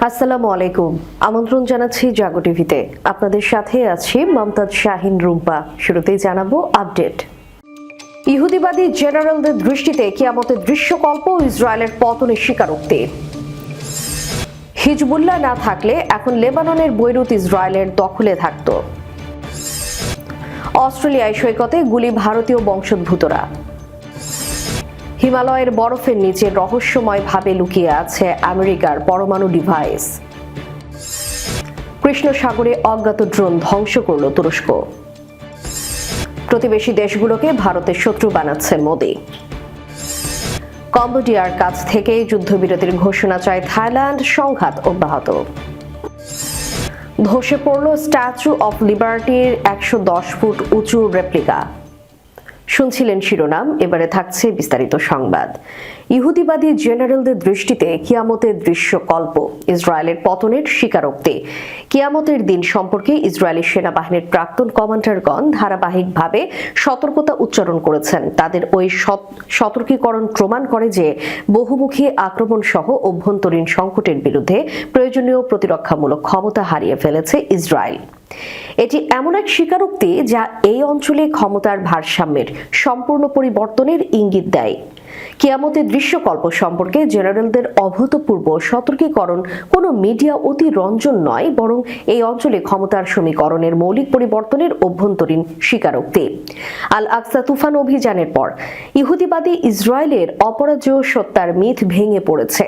আসসালামু আলাইকুম। আমন্ত্রণ জানাচ্ছি জাগো টিভিতে। আপনাদের সাথে আছি মমতাজ শাহিন রুম্পা। শুরুতেই জানাবো আপডেট। ইহুদিবাদী জেনারেলদের দৃষ্টিতে কিয়ামতের দৃশ্যকল্প, ইসরায়েলের পতনের স্বীকারোক্তি। হিজবুল্লাহ না থাকলে এখন লেবাননের বৈরুত ইসরায়েলের দখলে থাকত। অস্ট্রেলিয়ায় সৈকতে গুলি ভারতীয় বংশোদ্ভূতরা। হিমালয়ের বরফের নিচে রহস্যময়ভাবে লুকিয়ে আছে আমেরিকার পরমাণু ডিভাইস। কৃষ্ণ সাগরে অজ্ঞাত ড্রোন ধ্বংস করল তুরস্ক। প্রতিবেশী দেশগুলোকে ভারতের শত্রু বানাচ্ছে মোদি। কম্বোডিয়ার কাছ থেকে যুদ্ধবিরতির ঘোষণা চায় থাইল্যান্ড, সংঘাত অব্যাহত। ধসে পড়ল স্ট্যাচু অফ লিবার্টির 110 ফুট উঁচু রেপ্লিকা। শুনছিলেন শিরোনাম, এবারে থাকছে বিস্তারিত সংবাদ। ইহুদিবাদী জেনারেলদের দৃষ্টিতে কিয়ামতের দৃশ্যকল্প, ইসরায়েলের পতনের স্বীকারোক্তি। কিয়ামতের দিন সম্পর্কে ইসরায়েলি সেনাবাহিনীর প্রাক্তন কমান্ডারগণ ধারাবাহিকভাবে সতর্কতা উচ্চারণ করেছেন। তাদের ওই সতর্কীকরণ প্রমাণ করে যে বহুমুখী আক্রমণ সহ অভ্যন্তরীণ সংকটের বিরুদ্ধে প্রয়োজনীয় প্রতিরক্ষামূলক ক্ষমতা হারিয়ে ফেলেছে ইসরায়েল। এটি এমন এক স্বীকারোক্তি যা এই অঞ্চলে ক্ষমতার ভারসাম্যের সম্পূর্ণ পরিবর্তনের ইঙ্গিত দেয়। কিয়ামতের দৃশ্যকল্প সম্পর্কে জেনারেলদের অভূতপূর্ব সতর্কীকরণ কোনো মিডিয়া অতিরঞ্জন নয়, বরং এই অঞ্চলে ক্ষমতার সমীকরণের মৌলিক পরিবর্তনের অভ্যন্তরীণ স্বীকারোক্তি। আল আকসা তুফান অভিযানের পর ইহুদিবাদী ইসরায়েলের অপরাজেয় সত্তার মিথ ভেঙে পড়েছে।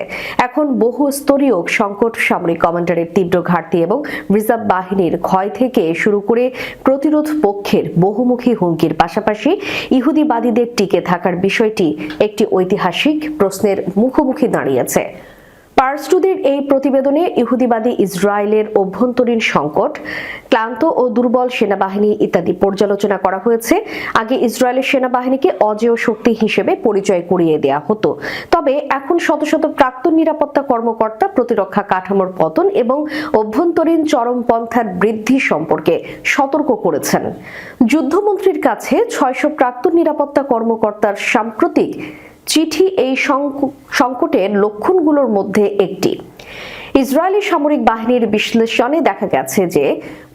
এখন বহু স্তরীয় সংকট, সামরিক কমান্ডারের তীব্র ঘাটতি এবং রিজার্ভ বাহিনীর ক্ষয় থেকে শুরু করে প্রতিরোধ পক্ষের বহুমুখী হুমকির পাশাপাশি ইহুদিবাদীদের টিকে থাকার বিষয়টি একটি ঐতিহাসিক প্রশ্নের মুখোমুখি দাঁড়িয়েছে। পার্স টুডের এই প্রতিবেদনে ইহুদিবাদী ইসরায়েলের অভ্যন্তরীণ সংকট, ক্লান্ত ও দুর্বল সেনাবাহিনী ইত্যাদি পর্যালোচনা করা হয়েছে। আগে ইসরায়েলের সেনাবাহিনীকে অজেয় শক্তি হিসেবে পরিচয় করিয়ে দেয়া হতো, তবে এখন শত শত প্রাক্তন নিরাপত্তা কর্মকর্তা প্রতিরক্ষা কাঠামোর পতন এবং অভ্যন্তরীণ চরমপন্থার বৃদ্ধি সম্পর্কে সতর্ক করেছেন। যুদ্ধমন্ত্রীর কাছে 600 প্রাক্তন নিরাপত্তা কর্মকর্তার সাম্প্রতিক চিঠি এই সংকটের লক্ষণগুলোর মধ্যে একটি। ইসরায়েলি সামরিক বাহিনীর বিশ্লেষণে দেখা গেছে যে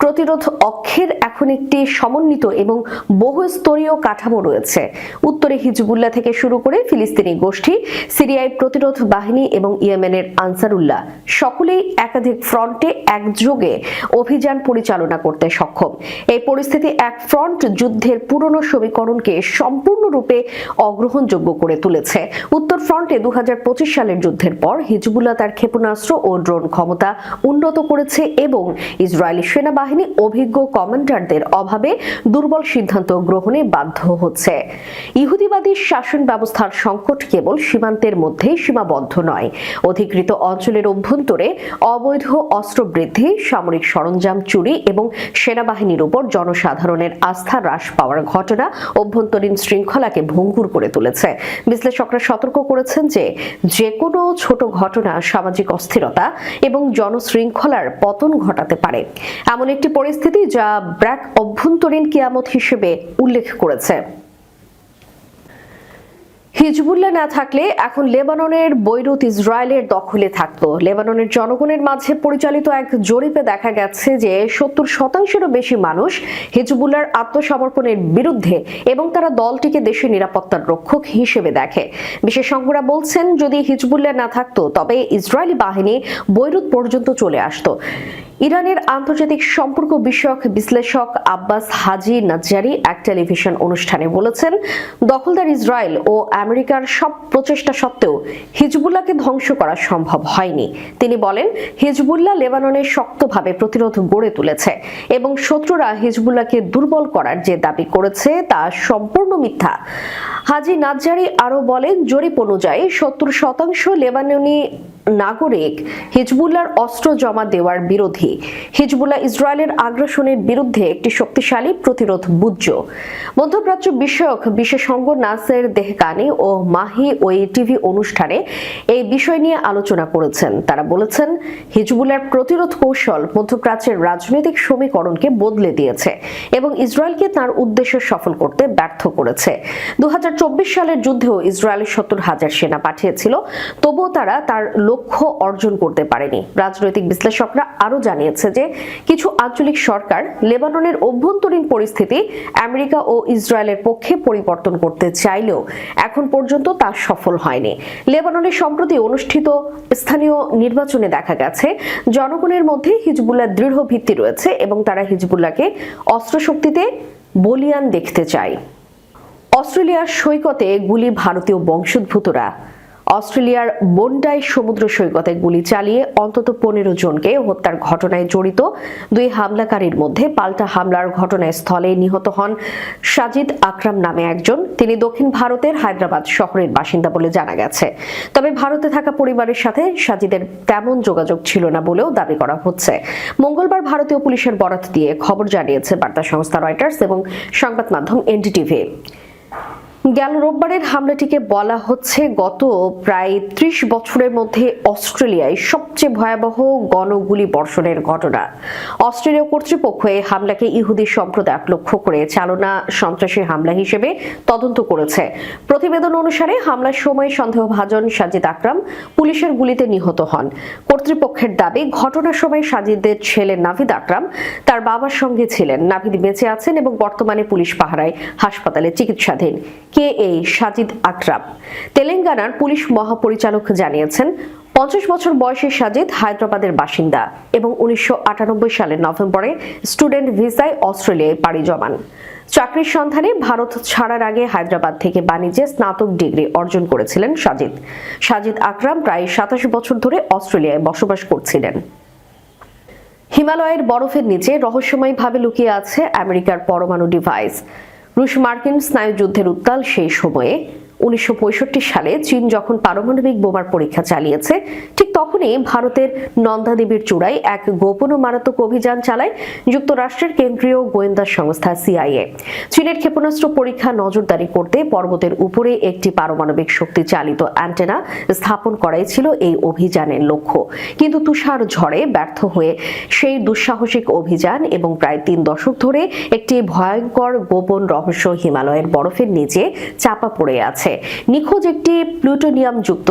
প্রতিরোধ অক্ষের এখন একটি সমন্বিত এবং বহুস্তরীয় কাঠামো রয়েছে। উত্তরে হিজবুল্লাহ থেকে শুরু করে ফিলিস্তিনি গোষ্ঠী, সিরিয়ায় প্রতিরোধ বাহিনী এবং ইয়েমেনের আনসারুল্লাহ সকলেই একাধিক ফ্রন্টে একযোগে অভিযান পরিচালনা করতে সক্ষম। এই পরিস্থিতি এক ফ্রন্ট যুদ্ধের পুরনো সমীকরণকে সম্পূর্ণরূপে অগ্রহণযোগ্য করে তুলেছে। উত্তর ফ্রন্টে 2025 সালের যুদ্ধের পর হিজবুল্লাহ তার ক্ষেপণাস্ত্র ও ড্রোন ক্ষমতা উন্নত করেছে এবং ইসরায়েলি সেনাবাহিনী অভিজ্ঞ কমান্ডারদের অভাবে দুর্বল সিদ্ধান্ত গ্রহণে বাধ্য হচ্ছে। ইহুদিবাদী শাসন ব্যবস্থার সংকট কেবল সীমান্তের মধ্যেই সীমাবদ্ধ নয়। অধিকৃত অঞ্চলের অভ্যন্তরে অবৈধ অস্ত্র বৃদ্ধি, সামরিক সরঞ্জাম চুরি এবং সেনাবাহিনীর উপর জনসাধারণের আস্থা হ্রাস পাওয়ার ঘটনা অভ্যন্তরীণ শৃঙ্খলাকে ভঙ্গুর করে তুলেছে। বিশ্লেষকরা সতর্ক করেছেন যে যেকোনো ছোট ঘটনা সামাজিক অস্থিরতা এবং জনশৃঙ্খলার পতন ঘটাতে পারে। এমন একটি পরিস্থিতি যা ব্র্যাক অভ্যন্তরীণ কিয়ামত হিসেবে উল্লেখ করেছে। হিজবুল্লাহ না থাকলে এখন লেবাননের বৈরুত ইসরায়েলের দখলে থাকত। লেবাননের জনগণের মাঝে পরিচালিত এক জরিপে দেখা গেছে যে 70%-এরও বেশি মানুষ হিজবুল্লাহর আত্মসমর্পণের বিরুদ্ধে এবং তারা দলটিকে দেশের নিরাপত্তার রক্ষক হিসেবে দেখে। বিশেষজ্ঞরা বলছেন, যদি হিজবুল্লাহ না থাকতো তবে ইসরায়েলি বাহিনী বৈরুত পর্যন্ত চলে আসতো। ইরানের আন্তর্জাতিক সম্পর্ক বিষয়ক বিশ্লেষক আব্বাস হাজি নাজ্জারি এক টেলিভিশন অনুষ্ঠানে বলেছেন, দখলদার ইসরায়েল ও আমেরিকার সব প্রচেষ্টা সত্ত্বেও হিজবুল্লাহকে ধ্বংস করা সম্ভব হয়নি। তিনি বলেন, হিজবুল্লাহ লেবাননে শক্তভাবে প্রতিরোধ গড়ে তুলেছে এবং শত্রুরা হিজবুল্লাহকে দুর্বল করার যে দাবি করেছে তা সম্পূর্ণ মিথ্যা। হাজি নাজ্জারি আরো বলেন, জরিপ অনুযায়ী 70% লেবাননি নাগরিক হিজবুল্লাহর অস্ত্র জমা দেওয়ার বিরোধী। হিজবুল্লাহ ইসরায়েলের আগ্রাসনের বিরুদ্ধে একটি শক্তিশালী প্রতিরোধ বুজ্জ। মধ্যপ্রাচ্য বিষয়ক বিশেষজ্ঞ নাসের দেহকানি ও মাহি ওই টিভি অনুষ্ঠানে এই বিষয় নিয়ে আলোচনা করেছেন। তারা বলেছেন, হিজবুল্লাহর প্রতিরোধ কৌশল মধ্যপ্রাচ্যের রাজনৈতিক সমীকরণকে বদলে দিয়েছে এবং ইসরায়েলকে তার উদ্দেশ্য সফল করতে ব্যর্থ করেছে। 2024 সালের যুদ্ধেও ইসরায়েল 70,000 সেনা পাঠিয়েছিল, তবুও তারা তার লক্ষ্য লক্ষ্য অর্জন করতে পারেনি। রাজনৈতিক বিশ্লেষকরা আরও জানিয়েছে যে কিছু আঞ্চলিক সরকার লেবাননের অভ্যন্তরীণ পরিস্থিতি আমেরিকা ও ইসরায়েলের পক্ষে পরিবর্তন করতে চাইলেও এখন পর্যন্ত তা সফল হয়নি। লেবাননে সম্প্রতি অনুষ্ঠিত স্থানীয় নির্বাচনে দেখা গেছে জনগণের মধ্যে হিজবুল্লাহর দৃঢ় ভিত্তি রয়েছে এবং তারা হিজবুল্লাহকে অস্ত্রশক্তিতে বলিয়ান দেখতে চায়। অস্ট্রেলিয়ার সৈকতে গুলি ভারতীয় বংশোদ্ভূতরা। অস্ট্রেলিয়ার বন্ডাই সমুদ্র সৈকতে গুলি চালিয়ে অন্তত 15 জনকে হত্যার ঘটনায় জড়িত দুই হামলাকারীর মধ্যে পাল্টা হামলার ঘটনাস্থলে নিহত হন সাজিদ আকরাম নামে একজন। তিনি দক্ষিণ ভারতের হায়দ্রাবাদ শহরের বাসিন্দা বলে জানা গেছে। তবে ভারতে থাকা পরিবারের সাথে সাজিদের তেমন যোগাযোগ ছিল না বলেও দাবি করা হচ্ছে। মঙ্গলবার ভারতীয় পুলিশের বরাত দিয়ে খবর জানিয়েছে বার্তা সংস্থা রয়টার্স এবং সংবাদ মাধ্যম এনডিটিভি। গেল রোববারের হামলাটিকে বলা হচ্ছে গত প্রায় 30 বছরের মধ্যে অস্ট্রেলিয়ায় সবচেয়ে ভয়াবহ গণগুলি বর্ষণের ঘটনা। অস্ট্রেলীয় কর্তৃপক্ষ এই হামলাকে ইহুদি সম্প্রদায় লক্ষ্য করে চালনা সন্ত্রাসী হামলা হিসেবে তদন্ত করেছে। প্রতিবেদন অনুসারে হামলার সময় সন্দেহভাজন সাজিদ আকরাম পুলিশের গুলিতে নিহত হন। কর্তৃপক্ষের দাবি ঘটনার সময় সাজিদের ছেলে নাভিদ আকরাম তার বাবার সঙ্গে ছিলেন। নাভিদ বেঁচে আছেন এবং বর্তমানে পুলিশ পাহারায় হাসপাতালে চিকিৎসাধীন। কে এই সাজিদ আকরাম? তেলেঙ্গানার পুলিশ মহাপরিচালক জানিয়েছেন 50 বছর বয়সী সাজিদ হায়দ্রাবাদের বাসিন্দা এবং 1998 সালের নভেম্বরে স্টুডেন্ট ভিসায় অস্ট্রেলিয়ায় পাড়ি জমান। চাকরির সন্ধানে ভারত ছাড়ার আগে হায়দ্রাবাদ থেকে বাণিজ্যে স্নাতক ডিগ্রি অর্জন করেছিলেন সাজিদ। সাজিদ আকরাম প্রায় 27 বছর ধরে অস্ট্রেলিয়ায় বসবাস করছিলেন। হিমালয়ের বরফের নিচে রহস্যময়ভাবে লুকিয়ে আছে আমেরিকার পরমাণু ডিভাইস। রুশ মার্কিন স্নায়ুযুদ্ধের উত্তাল সেই সময়ে 1965 সালে চীন যখন পারমাণবিক বোমার পরীক্ষা চালিয়েছে, ঠিক তখনই ভারতের নন্দাদেবীর চূড়ায় এক গোপন ও মারাত্মক অভিযান চালায় যুক্তরাষ্ট্রের কেন্দ্রীয় গোয়েন্দা সংস্থা সিআইএ। চীনের ক্ষেপণাস্ত্র পরীক্ষা নজরদারি করতে পর্বতের উপরে একটি পারমাণবিক শক্তি চালিত অ্যান্টেনা স্থাপন করাই ছিল এই অভিযানের লক্ষ্য। কিন্তু তুষার ঝড়ে ব্যর্থ হয়ে সেই দুঃসাহসিক অভিযান এবং প্রায় 3 দশক ধরে একটি ভয়ঙ্কর গোপন রহস্য হিমালয়ের বরফের নিচে চাপা পড়ে আছে। নিখোঁজ একটি প্লুটোনিয়াম যুক্ত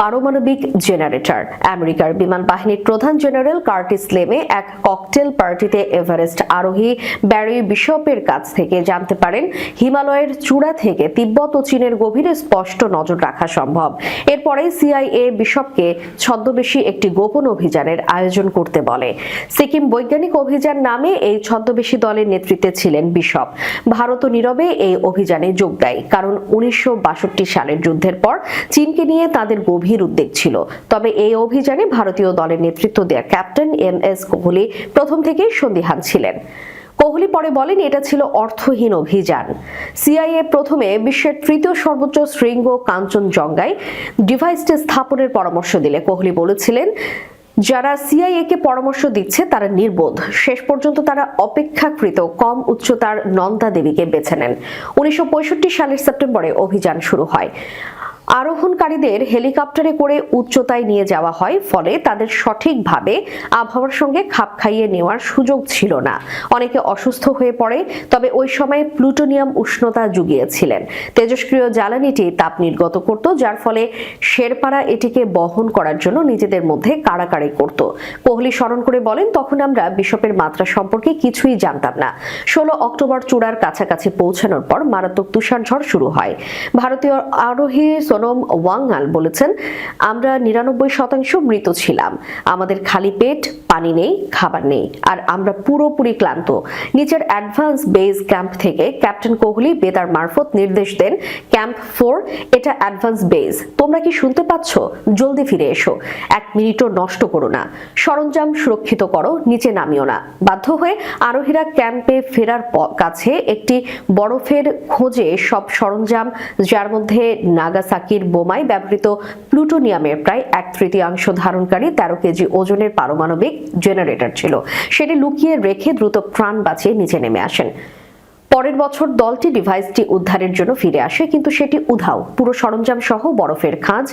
পারমাণবিক জেনারেটর। আমেরিকার বিমান বাহিনীর প্রধান জেনারেল কার্টিস লেমে এক ককটেল পার্টিতে এভারেস্ট আরোহী ব্যারি বিশপের কাছ থেকে জানতে পারেন হিমালয়ের চূড়া থেকে তিব্বত ও চীনের গভীরে স্পষ্ট নজর রাখা সম্ভব। এরপরেই সিআইএ বিশপকে ছদ্মবেশী একটি গোপন অভিযানের আয়োজন করতে বলে। সিকিম বৈজ্ঞানিক অভিযান নামে এই ছদ্মবেশী দলের নেতৃত্বে ছিলেন বিশপ। ভারতও নীরবে এই অভিযানে যোগ দেয়, কারণ 1962 সালের যুদ্ধের পর চীনকে নিয়ে তাদের গভীর উদ্বেগ ছিল। তবে এই অভিযানে ভারতীয় দলের নেতৃত্ব দেয়া ক্যাপ্টেন এম.এস. কোহলি প্রথম থেকেই সন্দিহান ছিলেন। কোহলি পরে বলেন এটা ছিল অর্থহীন অভিযান। সিআইএ প্রথমে বিশ্বের 3য় সর্বোচ্চ শৃঙ্গ কাঞ্চনজঙ্ঘায় ডিভাইসটি স্থাপনের পরামর্শ দিলে কোহলি বলেছিলেন যারা সিআইএ কে পরামর্শ দিচ্ছে তারা নির্বোধ। শেষ পর্যন্ত তারা অপেক্ষাকৃত কম উচ্চতার নন্দা দেবীকে বেছে নেন। 1965 সালের সেপ্টেম্বরে অভিযান শুরু হয়। আরোহণকারীদের হেলিকপ্টারে করে উচ্চতায় নিয়ে যাওয়া হয়, ফলে তাদের সঠিকভাবে আবহাওয়ার সঙ্গে খাপ খাইয়ে নেওয়ার সুযোগ ছিল না। অনেকে অসুস্থ হয়ে পড়ে। তবে ওই সময় প্লুটোনিয়াম উষ্ণতা জুগিয়েছিলেন। তেজস্ক্রিয় জ্বালানিটি তাপ নির্গত করত, যার ফলে শেরপারা এটিকে বহন করার জন্য নিজেদের মধ্যে কাড়াকাড়ি করত। কোহলি স্মরণ করে বলেন, তখন আমরা বিশপের মাত্রা সম্পর্কে কিছুই জানতাম না। 16 অক্টোবর চূড়ার কাছাকাছি পৌঁছানোর পর মারাত্মক তুষারঝড় শুরু হয়। ভারতীয় আরোহী সোনম ওয়াংআল বলেছেন, আমরা 99% মৃত ছিলাম। আমাদের খালি পেট, পানি নেই, খাবার নেই, আর আমরা পুরোপুরি ক্লান্ত। নিচের অ্যাডভান্স বেস ক্যাম্প থেকে ক্যাপ্টেন কোহলি বেতার মারফত নির্দেশ দেন, ক্যাম্প 4 এটা অ্যাডভান্স বেস, তোমরা কি শুনতে পাচ্ছ? জলদি ফিরে এসো, 1 মিনিটও নষ্ট করো না, সরঞ্জাম সুরক্ষিত করো, নিচে নামিও না। বাধ্য হয়ে আরোহীরা ক্যাম্পে ফেরার কাছে একটি বরফের খোঁজে সব সরঞ্জাম, যার মধ্যে নাগাসাকির বোমায় ব্যবহৃত প্লুটোনিয়ামের প্রায় 1/3 ধারণকারী 13 কেজি ওজনের পারমাণবিক জেনারেটর ছিল, সেটি লুকিয়ে রেখে দ্রুত প্রাণ বাঁচিয়ে নিচে নেমে আসেন। পরের বছর দলটি ডিভাইসটি উদ্ধারের জন্য ফিরে আসে, কিন্তু সেটি উধাও। পুরো সরঞ্জাম সহ বরফের খাঁজ,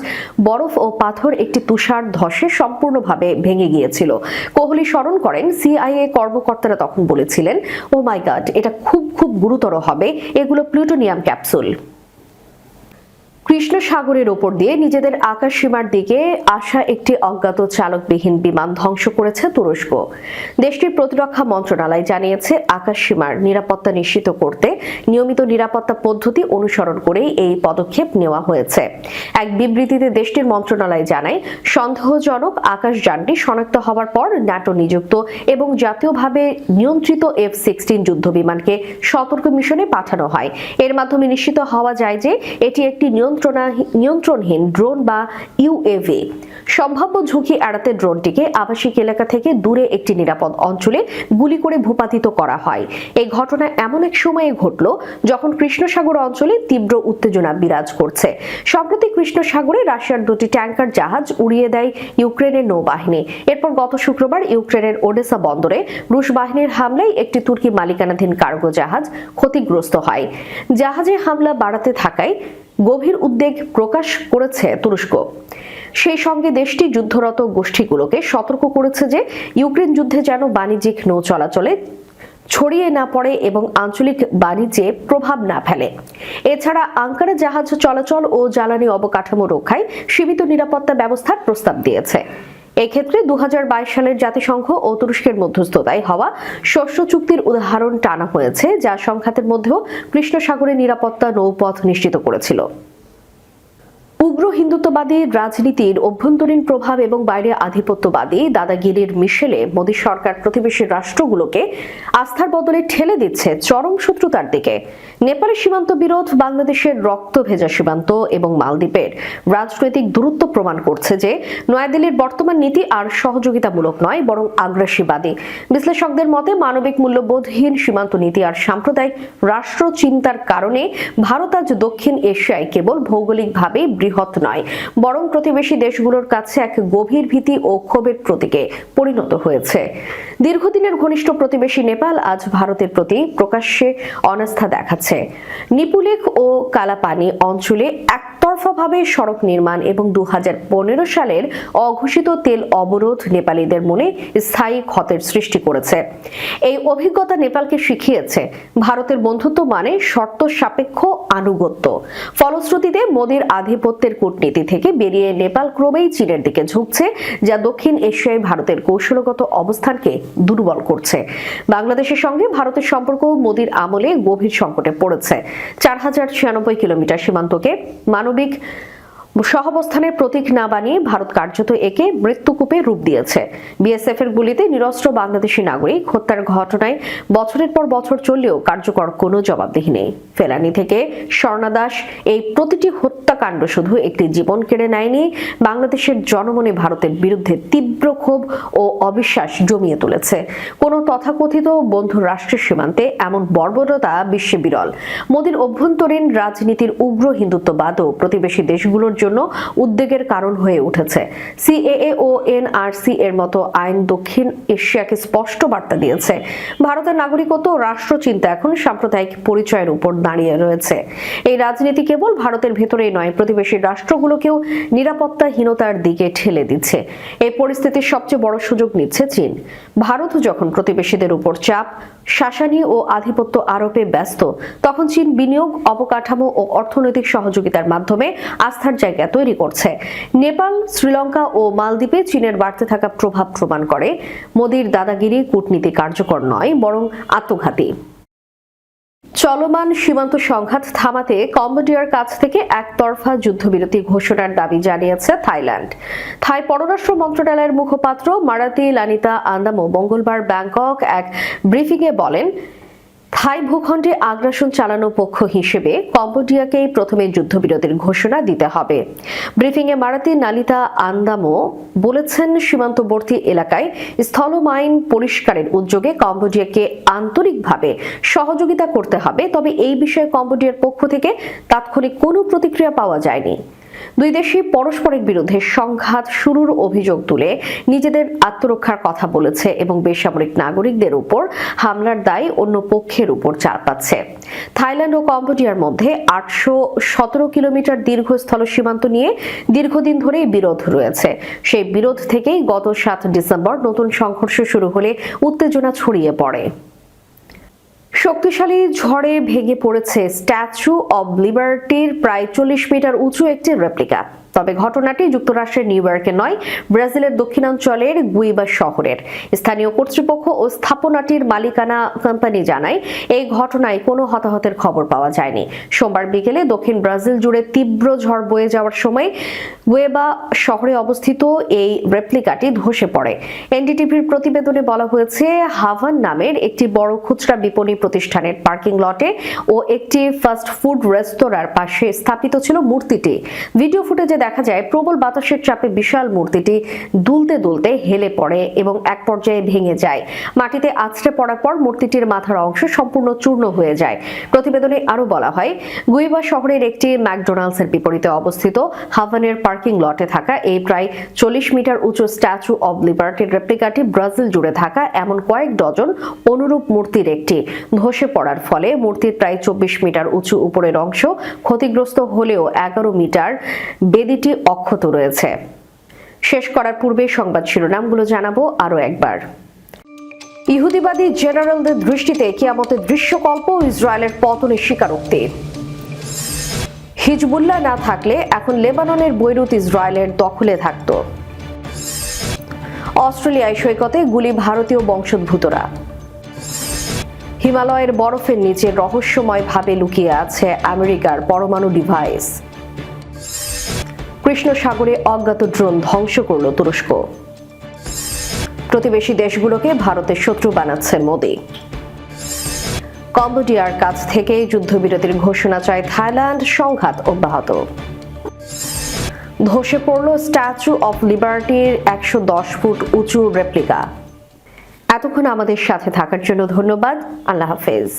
বরফ ও পাথর একটি তুষার ধসে সম্পূর্ণভাবে ভেঙে গিয়েছিল। কোহলি স্মরণ করেন, সিআইএ কর্মকর্তারা তখন বলেছিলেন, ও মাই গড, এটা খুব খুব গুরুতর হবে, এগুলো প্লুটোনিয়াম ক্যাপসুল। কৃষ্ণ সাগরের ওপর দিয়ে নিজেদের আকাশ সীমার দিকে আসা একটি অজ্ঞাত চালকবিহীন বিমান ধ্বংস করেছে তুরস্ক। দেশটির প্রতিরক্ষা মন্ত্রণালয় জানিয়েছে, আকাশ সীমার নিরাপত্তা নিশ্চিত করতে নিয়মিত নিরাপত্তা পদ্ধতি অনুসরণ করেই এই পদক্ষেপ নেওয়া হয়েছে। এক বিবৃতিতে দেশটির মন্ত্রণালয় জানায়, সন্দেহজনক আকাশযানটি শনাক্ত হওয়ার পর ন্যাটো নিযুক্ত এবং জাতীয়ভাবে নিয়ন্ত্রিত F-16 যুদ্ধবিমানকে সতর্ক মিশনে পাঠানো হয়। এর মাধ্যমে নিশ্চিত হওয়া যায় যে এটি একটি নিয়ন্ত্রণহীন ড্রোন বা ইউএভি। সম্ভাব্য ঝুঁকি এড়াতে ড্রোনটিকে আবাসিক এলাকা থেকে দূরে একটি নিরাপদ অঞ্চলে গুলি করে ভূপাতিত করা হয়। এই ঘটনা এমন এক সময়ে ঘটল যখন কৃষ্ণ সাগর অঞ্চলে তীব্র উত্তেজনা বিরাজ করছে। সম্প্রতি কৃষ্ণ সাগরে রাশিয়ার দুটি ট্যাঙ্কার জাহাজ উড়িয়ে দেয় ইউক্রেনের নৌবাহিনী। এরপর গত শুক্রবার ইউক্রেনের ওডেসা বন্দরে রুশ বাহিনীর হামলায় একটি তুর্কি মালিকানাধীন কার্গো জাহাজ ক্ষতিগ্রস্ত হয়। জাহাজে হামলা বাড়াতে থাকায় গভীর উদ্বেগ প্রকাশ করেছে তুরস্ক। সেই সঙ্গে দেশটি যুদ্ধরত গোষ্ঠীগুলোকে সতর্ক করেছে যে ইউক্রেন যুদ্ধে যেন বাণিজ্যিক নৌ চলাচলে ছড়িয়ে না পড়ে এবং আঞ্চলিক বাণিজ্যে প্রভাব না ফেলে। এছাড়া আঙ্কারা জাহাজ চলাচল ও জ্বালানি অবকাঠামো রক্ষায় সীমিত নিরাপত্তা ব্যবস্থার প্রস্তাব দিয়েছে। এক্ষেত্রে 2022 সালের জাতিসংঘ ও তুরস্কের মধ্যস্থতায় হওয়া শস্য চুক্তির উদাহরণ টানা হয়েছে, যা সংঘাতের মধ্যেও কৃষ্ণ সাগরে নিরাপত্তা নৌপথ নিশ্চিত করেছিল। উগ্র হিন্দুত্ববাদী রাজনীতির অভ্যন্তরীণ প্রভাব এবং বাইরে আধিপত্যবাদী দাদাগিরির মিশেলে মোদী সরকার প্রতিবেশী রাষ্ট্রগুলোকে আস্থার বদলে ঠেলে দিচ্ছে চরম শত্রুতার দিকে। নেপালের সীমান্ত বিরোধ, বাংলাদেশের রক্ত ভেজা সীমান্ত এবং মালদ্বীপের রাজনৈতিক দূরত্ব প্রমাণ করছে যে নয়াদিল্লির বর্তমান নীতি আর সহযোগিতামূলক নয়, বরং আগ্রাসীবাদী। বিশ্লেষকদের মতে মানবিক মূল্যবোধহীন সীমান্ত নীতি আর সাম্প্রদায়িক রাষ্ট্র চিন্তার কারণে ভারত আজ দক্ষিণ এশিয়ায় কেবল ভৌগোলিকভাবে বৃহৎ নয়, বরং প্রতিবেশী দেশগুলোর কাছে এক গভীর ভীতি ও ক্ষোভের প্রতীকে পরিণত হয়েছে। দীর্ঘদিনের ঘনিষ্ঠ প্রতিবেশী নেপাল আজ ভারতের প্রতি প্রকাশ্যে অনাস্থা দেখাচ্ছে। নিপুলেক ও কালাপানি অঞ্চলে একতরফাভাবে সড়ক নির্মাণ এবং 2015 সালের অঘোষিত তেল অবরোধ নেপালিদের মনে স্থায়ী ক্ষতের সৃষ্টি করেছে। এই অভিজ্ঞতা নেপালকে শিখিয়েছে ভারতের বন্ধুত্ব মানে শর্ত সাপেক্ষ আনুগত্য। ফলশ্রুতিতে মোদীর আধিপত্যের কূটনীতি থেকে বেরিয়ে নেপাল ক্রমেই চীনের দিকে ঝুঁকছে, যা দক্ষিণ এশিয়ায় ভারতের কৌশলগত অবস্থানকে দুর্বল করছে। বাংলাদেশের সঙ্গে ভারতের সম্পর্ক মোদীর আমলে গভীর সংকটে পড়েছে। 4096 কিলোমিটার সীমান্তকে মানবিক সহাবস্থানের প্রতীক না বানিয়ে ভারত কার্যত একে মৃত্যুকূপে রূপ দিয়েছে। বিএসএফ এর গুলিতে নিরস্ত্র বাংলাদেশি নাগরিক হত্যার ঘটনায় বছরের পর বছর চললেও কার্যকর কোনো জবাবদিহি নেই। ফেলানি থেকে স্বর্ণা দাস, এই প্রতিটি হত্যাকাণ্ড শুধু একটি জীবন কেড়ে নেয়নি, বাংলাদেশের জনমনে ভারতের বিরুদ্ধে তীব্র ক্ষোভ ও অবিশ্বাস জমিয়ে তুলেছে। কোনো তথাকথিত বন্ধু রাষ্ট্রের সীমান্তে এমন বর্বরতা বিশ্বে বিরল। মোদীর অভ্যন্তরীণ রাজনীতির উগ্র হিন্দুত্ববাদও প্রতিবেশী দেশগুলোর জন্য উদ্বেগের কারণ হয়ে উঠেছে। সিএএ ও এনআরসি এর মতো আইন দক্ষিণ এশিয়াকে স্পষ্ট বার্তা দিয়েছে, ভারতের নাগরিকত্ব ও রাষ্ট্রচিন্তা এখন সাম্প্রদায়িক পরিচয়ের উপর দাঁড়িয়ে রয়েছে। এই রাজনীতি কেবল ভারতের ভেতরেই নয়, প্রতিবেশী রাষ্ট্রগুলোকেও নিরাপত্তাহীনতার দিকে ঠেলে দিচ্ছে। এই পরিস্থিতির সবচেয়ে বড় সুযোগ নিচ্ছে চীন। ভারত যখন প্রতিবেশীদের উপর চাপ, শাসানি ও আধিপত্য আরোপে ব্যস্ত, তখন চীন বিনিয়োগ, অবকাঠামো ও অর্থনৈতিক সহযোগিতার মাধ্যমে আস্থার জায়গা তৈরি করছে। নেপাল, শ্রীলঙ্কা ও মালদ্বীপে চীনের বাড়তে থাকা প্রভাব প্রমাণ করে মোদীর দাদাগিরি কূটনীতি কার্যকর নয়, বরং আত্মঘাতী। চলমান সীমান্ত সংঘাত থামাতে কম্বোডিয়ার কাছ থেকে একতরফা যুদ্ধবিরতি ঘোষণার দাবি জানিয়েছে থাইল্যান্ড। থাই পররাষ্ট্র মন্ত্রণালয়ের মুখপাত্র মারাতি লানিতা আন্দামো মঙ্গলবার ব্যাংকক এক ব্রিফিংয়ে বলেন, থাই ভূখণ্ডে আগ্রাসন চালানো পক্ষ হিসেবে কম্বোডিয়াকেই প্রথমে যুদ্ধবিরতির ঘোষণা দিতে হবে। ব্রিফিংয়ে মারাতি নালিতা আন্দামো বলেছেন, সীমান্তবর্তী এলাকায় স্থলমাইন পরিষ্কারের উদ্যোগে কম্বোডিয়াকে আন্তরিকভাবে সহযোগিতা করতে হবে, তবে এই বিষয়ে কম্বোডিয়ার পক্ষ থেকে তাৎক্ষণিক কোনো প্রতিক্রিয়া পাওয়া যায়নি। দুই দেশই পরস্পরের বিরুদ্ধে সংঘাত শুরুর অভিযোগ তুলে নিজেদের আত্মরক্ষার কথা বলেছে এবং বেসামরিক নাগরিকদের উপর হামলার দায় অন্য পক্ষের উপর চাপাচ্ছে। থাইল্যান্ড ও কম্বোডিয়ার মধ্যে 817 কিলোমিটার দীর্ঘ স্থল সীমান্ত নিয়ে দীর্ঘদিন ধরেই বিরোধ রয়েছে। সেই বিরোধ থেকেই গত 7 ডিসেম্বর নতুন সংঘর্ষ শুরু হলে উত্তেজনা ছড়িয়ে পড়ে। শক্তিশালী ঝড়ে ভেঙে পড়েছে স্ট্যাচু অব লিবার্টির প্রায় 40 মিটার উঁচু একটি রেপ্লিকা। তবে ঘটনাটি যুক্তরাষ্ট্রের নিউ ইয়র্কে নয়, ব্রাজিলের দক্ষিণাঞ্চলের গুইবা শহরের। স্থানীয় কর্তৃপক্ষ ও স্থাপনাটির মালিকানা কোম্পানি জানায়, এই ঘটনায় কোনো হতাহতের খবর পাওয়া যায়নি। সোমবার বিকেলে দক্ষিণ ব্রাজিল জুড়ে তীব্র ঝড় বয়ে যাওয়ার সময় গুইবা শহরে অবস্থিত এই রেপ্লিকাটি ধসে পড়ে। এনডিটিভির প্রতিবেদনে বলা হয়েছে, হাভান নামের একটি বড় খুচরা বিপণী প্রতিষ্ঠানের পার্কিং লটে ও একটি ফাস্ট ফুড রেস্তোরাঁর পাশে স্থাপিত ছিল মূর্তিটি। ভিডিও ফুটেজে দেখা যায়, প্রবল বাতাসের চাপে বিশাল মূর্তিটি দুলতে দুলতে হেলে পড়ে এবং এক পর্যায়ে ভেঙে যায়। মাটিতে আছড়ে পড়ার পর মূর্তিটির মাথার অংশ সম্পূর্ণ চূর্ণ হয়ে যায়। প্রতিবেদনে আরো বলা হয়, গুইবা শহরের একটি ম্যাকডোনাল্ডসের বিপরীতে অবস্থিত হাভানের পার্কিং লটে থাকা এই প্রায় 40 মিটার উঁচু স্ট্যাচু অব লিবার্টির রেপ্লিকাটি ব্রাজিল জুড়ে থাকা এমন কয়েক ডজন অনুরূপ মূর্তির একটি। ধসে পড়ার ফলে মূর্তির প্রায় 24 মিটার উঁচু উপরের অংশ ক্ষতিগ্রস্ত হলেও 11 মিটার বেদিটি অক্ষত রয়েছে। শেষ করার পূর্বে সংবাদ শিরোনামগুলো জানাবো আরো একবার। ইহুদিবাদী জেনারেলদের দৃষ্টিতে কিয়ামতের দৃশ্যকল্প, ইসরায়েলের পতনের স্বীকারোক্তি। হিজবুল্লাহ না থাকলে এখন লেবাননের বৈরুত ইসরায়েলের দখলে থাকত। অস্ট্রেলিয়ায় সৈকতে গুলি ভারতীয় বংশোদ্ভূতরা। হিমালয়ের বরফের নিচে রহস্যময়ভাবে লুকিয়ে আছে আমেরিকার পরমাণু ডিভাইস। কৃষ্ণ সাগরে অজ্ঞাত ড্রোন ধ্বংস করল তুরস্ক। প্রতিবেশী দেশগুলোকে ভারতের শত্রু বানাচ্ছে মোদি। কম্বোডিয়ার কাছ থেকে যুদ্ধবিরতির ঘোষণা চায় থাইল্যান্ড, সংঘাত অব্যাহত। ধসে পড়ল স্ট্যাচু অব লিবার্টির 110 ফুট উঁচু রেপ্লিকা। এতক্ষণ আমাদের সাথে থাকার জন্য ধন্যবাদ। আল্লাহ হাফেজ।